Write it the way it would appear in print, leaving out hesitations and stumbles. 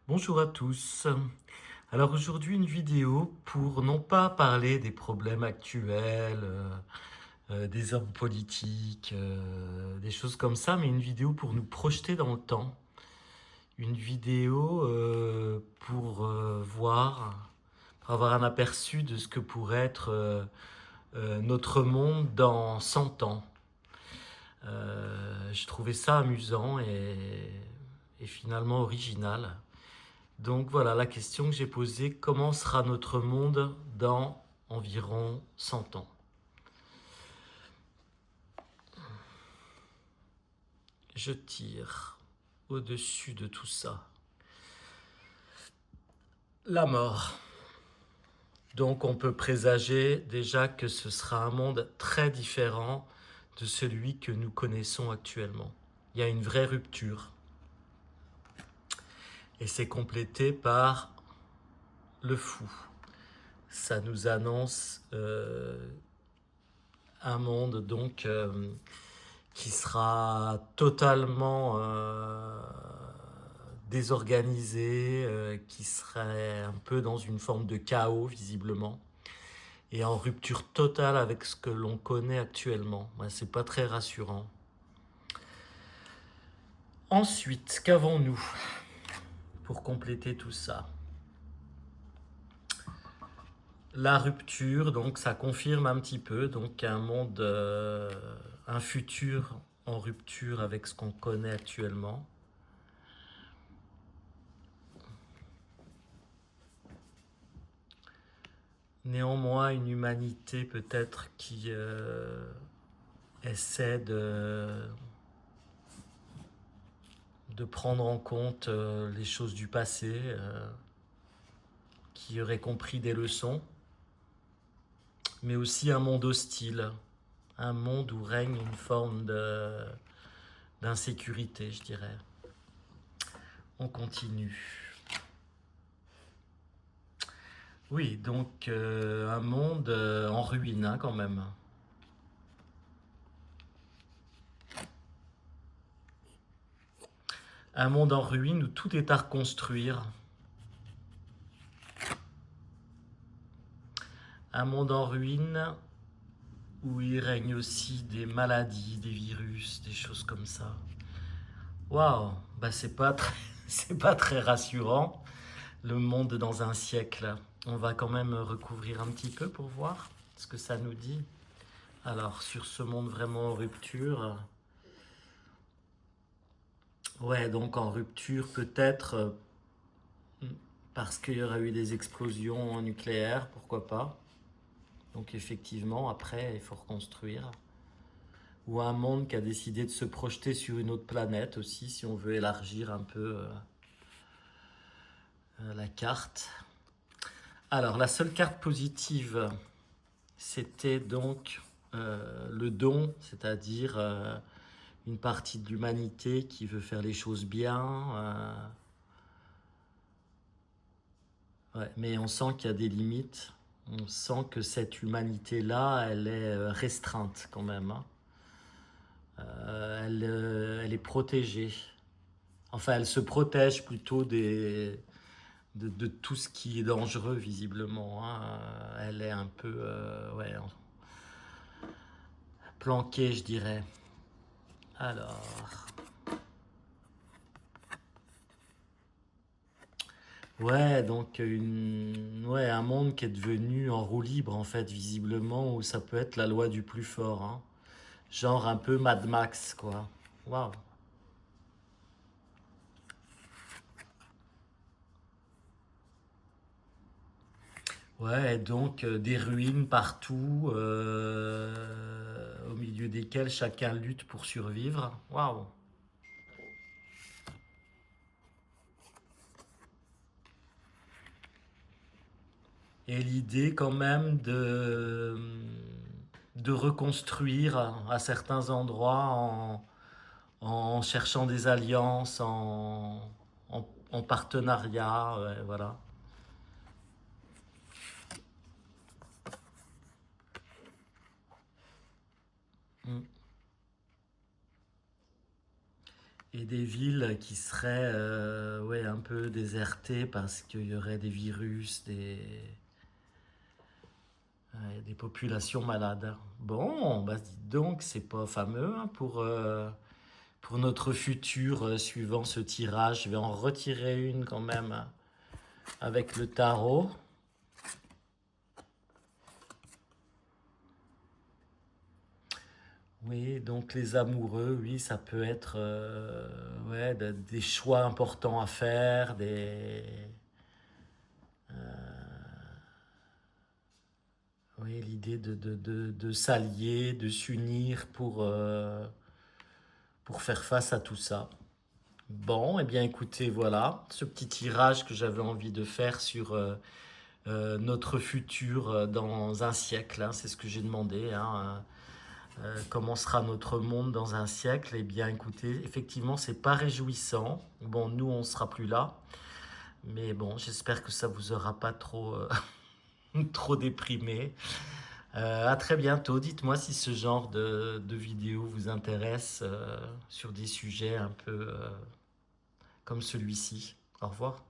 Bonjour à tous. Alors aujourd'hui une vidéo pour non pas parler des problèmes actuels, des hommes politiques, des choses comme ça, mais une vidéo pour nous projeter dans le temps. Une vidéo pour voir, pour avoir un aperçu de ce que pourrait être notre monde dans 100 ans. Je trouvais ça amusant et finalement original. Donc voilà la question que j'ai posée, comment sera notre monde dans environ 100 ans? Je tire au-dessus de tout ça. La mort. Donc on peut présager déjà que ce sera un monde très différent de celui que nous connaissons actuellement. Il y a une vraie rupture. Et c'est complété par le fou. Ça nous annonce un monde donc qui sera totalement désorganisé, qui serait un peu dans une forme de chaos visiblement, et en rupture totale avec ce que l'on connaît actuellement. Ouais, c'est pas très rassurant. Ensuite, qu'avons-nous pour compléter tout ça? La rupture, donc ça confirme un petit peu donc un monde, un futur en rupture avec ce qu'on connaît actuellement. Néanmoins, une humanité peut-être qui essaie de prendre en compte les choses du passé, qui aurait compris des leçons, mais aussi un monde hostile, un monde où règne une forme d'insécurité, je dirais. On continue. Oui, donc un monde en ruine hein, quand même. Un monde en ruine où tout est à reconstruire. Un monde en ruine où il règne aussi des maladies, des virus, des choses comme ça. Waouh, bah c'est pas très rassurant, le monde dans un siècle. On va quand même recouvrir un petit peu pour voir ce que ça nous dit. Alors, sur ce monde vraiment en rupture, ouais, donc en rupture peut-être parce qu'il y aura eu des explosions nucléaires, pourquoi pas. Donc effectivement, après, il faut reconstruire. Ou un monde qui a décidé de se projeter sur une autre planète aussi, si on veut élargir un peu la carte. Alors, la seule carte positive, c'était donc le don, c'est-à-dire une partie de l'humanité qui veut faire les choses bien. Ouais, mais on sent qu'il y a des limites. On sent que cette humanité-là, elle est restreinte quand même. Hein. Elle est protégée. Enfin, elle se protège plutôt de tout ce qui est dangereux, visiblement. Hein. Elle est un peu ouais, planquée, je dirais. Alors, ouais, donc ouais, un monde qui est devenu en roue libre, en fait, visiblement, où ça peut être la loi du plus fort. Hein. Genre un peu Mad Max, quoi. Waouh. Ouais, donc des ruines partout, au milieu desquelles chacun lutte pour survivre. Waouh. Et l'idée quand même de reconstruire à certains endroits en cherchant des alliances, en partenariat, ouais, voilà. Mm. et des villes qui seraient ouais, un peu désertées parce qu'il y aurait des virus, ouais, des populations malades. Bon, bah dis donc, c'est pas fameux hein, pour notre futur suivant ce tirage. Je vais en retirer une quand même hein, avec le tarot. Oui, donc les amoureux, oui, ça peut être ouais, des choix importants à faire, oui, l'idée de s'allier, de s'unir pour faire face à tout ça. Bon, eh bien écoutez, voilà, ce petit tirage que j'avais envie de faire sur notre futur dans un siècle, hein, c'est ce que j'ai demandé. Hein, comment sera notre monde dans un siècle? Eh bien écoutez, effectivement, c'est pas réjouissant. Bon, nous, on sera plus là. Mais bon, j'espère que ça vous aura pas trop, trop déprimé. À très bientôt. Dites-moi si ce genre de vidéo vous intéresse sur des sujets un peu comme celui-ci. Au revoir.